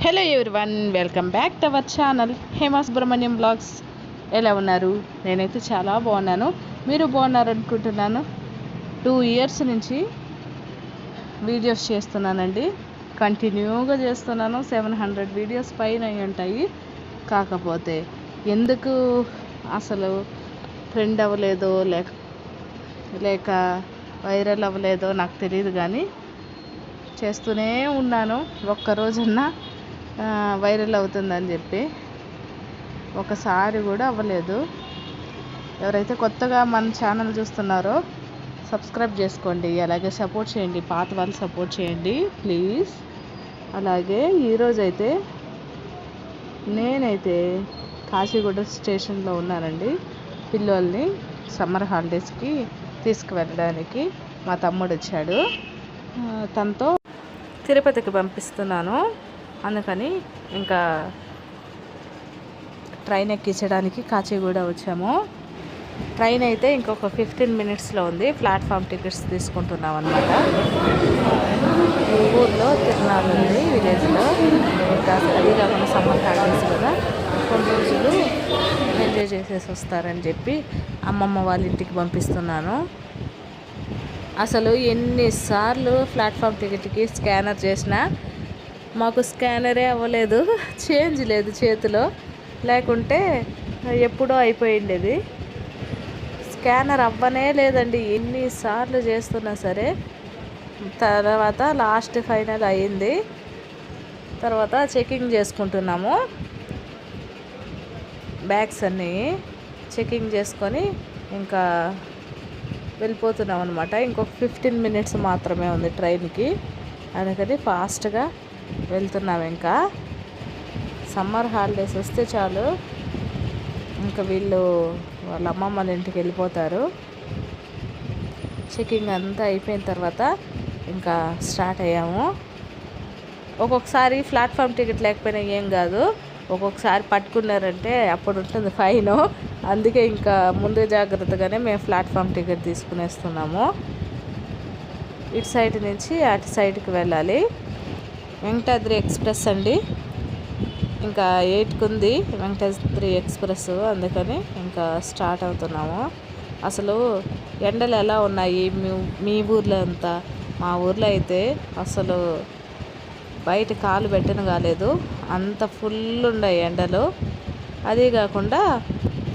Hello everyone, welcome back to our channel Hema Subrahmanyam blogs. ఎలా ఉన్నారు? నేనైతే చాలా బాగున్నాను. మీరు బాగున్నారు అనుకుంటున్నాను. 2 years నుంచి వీడియోస్ చేస్తున్నానండి. కంటిన్యూగా చేస్తున్నాను. 700 వీడియోస్ పైన ఉంటాయి. కాకపోతే ఎందుకు అసలు ట్రెండ్ అవ్వలేదో లేక వైరల్ అవ్వలేదో నాకు తెలియదు, కానీ చేస్తూనే ఉన్నాను. ఒక్కరోజన్నా వైరల్ అవుతుందని చెప్పి ఒకసారి కూడా అవ్వలేదు. ఎవరైతే కొత్తగా మన ఛానల్ చూస్తున్నారో సబ్స్క్రైబ్ చేసుకోండి, అలాగే సపోర్ట్ చేయండి. పాత వాళ్ళు సపోర్ట్ చేయండి ప్లీజ్. అలాగే ఈరోజైతే నేనైతే కాశీగూడ స్టేషన్లో ఉన్నానండి. పిల్లల్ని సమ్మర్ హాలిడేస్కి తీసుకువెళ్ళడానికి మా తమ్ముడు వచ్చాడు. తనతో తిరుపతికి పంపిస్తున్నాను. అందుకని ఇంకా ట్రైన్ ఎక్కించడానికి కాచిగూడ వచ్చాము. ట్రైన్ అయితే ఇంకొక 15 minutesలో ఉంది. ప్లాట్ఫామ్ టికెట్స్ తీసుకుంటున్నాం అనమాట. ఊర్లో తిరునాళ్ళు ఉంది, విలేజ్లో. ఇంకా అది కాకుండా సమ్మర్ హాలిడేస్ కదా, కొన్ని రోజులు ఎంజాయ్ చేసేసి వస్తారని చెప్పి అమ్మమ్మ వాళ్ళ ఇంటికి పంపిస్తున్నాను. అసలు ఎన్నిసార్లు ప్లాట్ఫామ్ టికెట్కి స్కానర్ చేసినా మాకు స్కానరే అవ్వలేదు. చేంజ్ లేదు చేతిలో, లేకుంటే ఎప్పుడో అయిపోయిండేది. స్కానర్ అవ్వనే లేదండి, ఎన్నిసార్లు చేస్తున్నా సరే. తర్వాత లాస్ట్ ఫైనల్ అయింది. తర్వాత చెకింగ్ చేసుకుంటున్నాము. బ్యాగ్స్ అన్నీ చెకింగ్ చేసుకొని ఇంకా వెళ్ళిపోతున్నాం అనమాట. ఇంకొక 15 minutes మాత్రమే ఉంది ట్రైన్కి. అందుకని ఫాస్ట్గా వెళ్తున్నాం. ఇంకా సమ్మర్ హాలిడేస్ వస్తే చాలు, ఇంకా వీళ్ళు వాళ్ళ అమ్మమ్మ వాళ్ళ ఇంటికి వెళ్ళిపోతారు. చెకింగ్ అంతా అయిపోయిన తర్వాత ఇంకా స్టార్ట్ అయ్యాము. ఒక్కొక్కసారి ప్లాట్ఫామ్ టికెట్ లేకపోయినా ఏం కాదు, ఒక్కొక్కసారి పట్టుకున్నారంటే అప్పుడు ఉంటుంది ఫైన్. అందుకే ఇంకా ముందు జాగ్రత్తగానే మేము ప్లాట్ఫామ్ టికెట్ తీసుకునేస్తున్నాము. ఇటు సైడ్ నుంచి అటు సైడ్కి వెళ్ళాలి. వెంకటాద్రి ఎక్స్ప్రెస్ అండి. ఇంకా 8కి ఉంది వెంకటాద్రి ఎక్స్ప్రెస్. అందుకని ఇంకా స్టార్ట్ అవుతున్నాము. అసలు ఎండలు ఎలా ఉన్నాయి మీ ఊర్లో అంతా? మా ఊర్లో అయితే అసలు బయట కాలు పెట్టను కాలేదు, అంత ఫుల్ ఉన్నాయి ఎండలు. అదే కాకుండా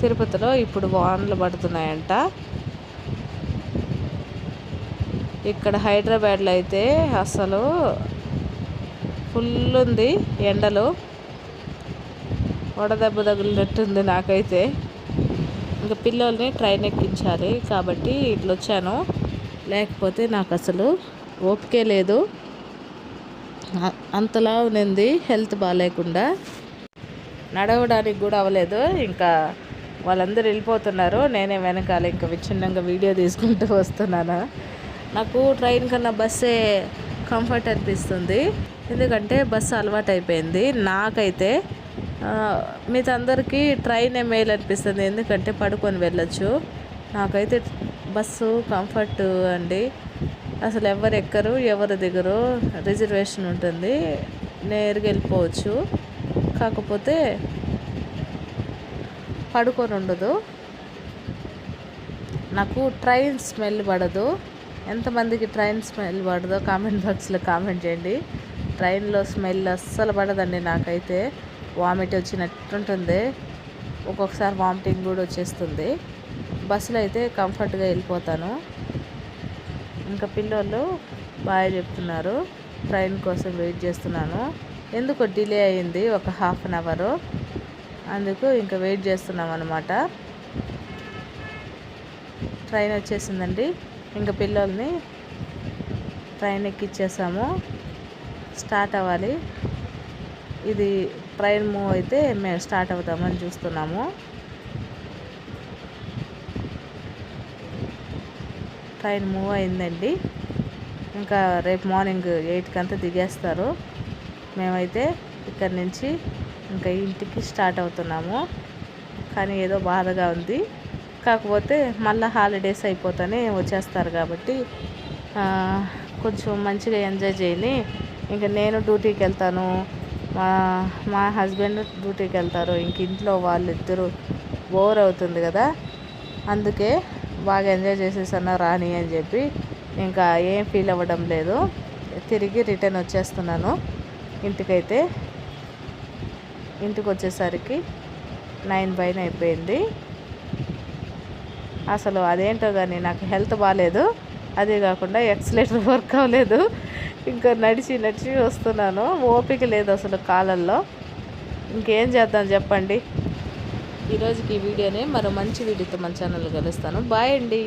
తిరుపతిలో ఇప్పుడు వానలు పడుతున్నాయంట. ఇక్కడ హైదరాబాద్లో అయితే అసలు ఫుల్ ఉంది ఎండలు. వడదెబ్బ తగిలినట్టుంది నాకైతే. ఇంకా పిల్లల్ని ట్రైన్ ఎక్కించాలి కాబట్టి ఇట్లా వచ్చాను. లేకపోతే నాకు అసలు ఓపికే లేదు, అంతలా ఉంది. హెల్త్ బాగాలేకుండా నడవడానికి కూడా అవ్వలేదు. ఇంకా వాళ్ళందరూ వెళ్ళిపోతున్నారు, నేనే వెనకాల ఇంకా విచ్ఛిన్నంగా వీడియో తీసుకుంటూ వస్తున్నాను. నాకు ట్రైన్ కన్నా బస్సే కంఫర్ట్ అనిపిస్తుంది, ఎందుకంటే బస్సు అలవాటు అయిపోయింది. నాకైతే మీతో అందరికీ ట్రైనే మేలు అనిపిస్తుంది, ఎందుకంటే పడుకొని వెళ్ళొచ్చు. నాకైతే బస్సు కంఫర్ట్ అండి. అసలు ఎవరు ఎక్కరు, ఎవరు దిగరు, రిజర్వేషన్ ఉంటుంది, నేరుగా వెళ్ళిపోవచ్చు. కాకపోతే పడుకొని ఉండదు. నాకు ట్రైన్ స్మెల్ పడదు. ఎంతమందికి ట్రైన్ స్మెల్ పడదో కామెంట్ బాక్స్లో కామెంట్ చేయండి. ట్రైన్లో స్మెల్ అస్సలు పడదండి నాకైతే. వామిట్ వచ్చినట్టుంటుంది, ఒక్కొక్కసారి వామిటింగ్ కూడా వచ్చేస్తుంది. బస్సులో అయితే కంఫర్ట్గా వెళ్ళిపోతాను. ఇంకా పిల్లలు బాగా చెప్తున్నారు, ట్రైన్ కోసం వెయిట్ చేస్తున్నాను. ఎందుకు డిలే అయ్యింది ఒక 1/2 hour, అందుకు ఇంకా వెయిట్ చేస్తున్నాం అన్నమాట. ట్రైన్ వచ్చేసిందండి. ఇంకా పిల్లల్ని ట్రైన్ ఎక్కిచ్చేసాము. స్టార్ట్ అవ్వాలి. ఇది ట్రైన్ మూవ్ అయితే మేము స్టార్ట్ అవుతామని చూస్తున్నాము. ట్రైన్ మూవ్ అయిందండి. ఇంకా రేపు మార్నింగ్ 8కి అంతా దిగేస్తారు. మేమైతే ఇక్కడి నుంచి ఇంకా ఇంటికి స్టార్ట్ అవుతున్నాము. కానీ ఏదో బాధగా ఉంది. కాకపోతే మళ్ళీ హాలిడేస్ అయిపోతానే వచ్చేస్తారు కాబట్టి కొంచెం మంచిగా ఎంజాయ్ చేయని, ఇంకా నేను డ్యూటీకి వెళ్తాను, మా మా హస్బెండ్ డ్యూటీకి వెళ్తారు, ఇంక ఇంట్లో వాళ్ళిద్దరూ బోర్ అవుతుంది కదా, అందుకే బాగా ఎంజాయ్ చేసేసన్నా రాని అని చెప్పి ఇంకా ఏం ఫీల్ అవ్వడం లేదు. తిరిగి రిటర్న్ వచ్చేస్తున్నాను ఇంటికైతే. ఇంటికి వచ్చేసరికి 9 పైన అయిపోయింది. అసలు అదేంటో కానీ నాకు హెల్త్ బాగాలేదు, అదే కాకుండా ఎక్సలేటర్ వర్క్ అవ్వలేదు, ఇంకా నడిచి నడిచి వస్తున్నాను, ఓపిక లేదు అసలు కాలల్లో. ఇంకేం చేద్దాం చెప్పండి. ఈరోజుకి ఈ వీడియోని మరో మంచి వీడియోతో మన ఛానల్ కలుస్తాను. బాయ్ అండి.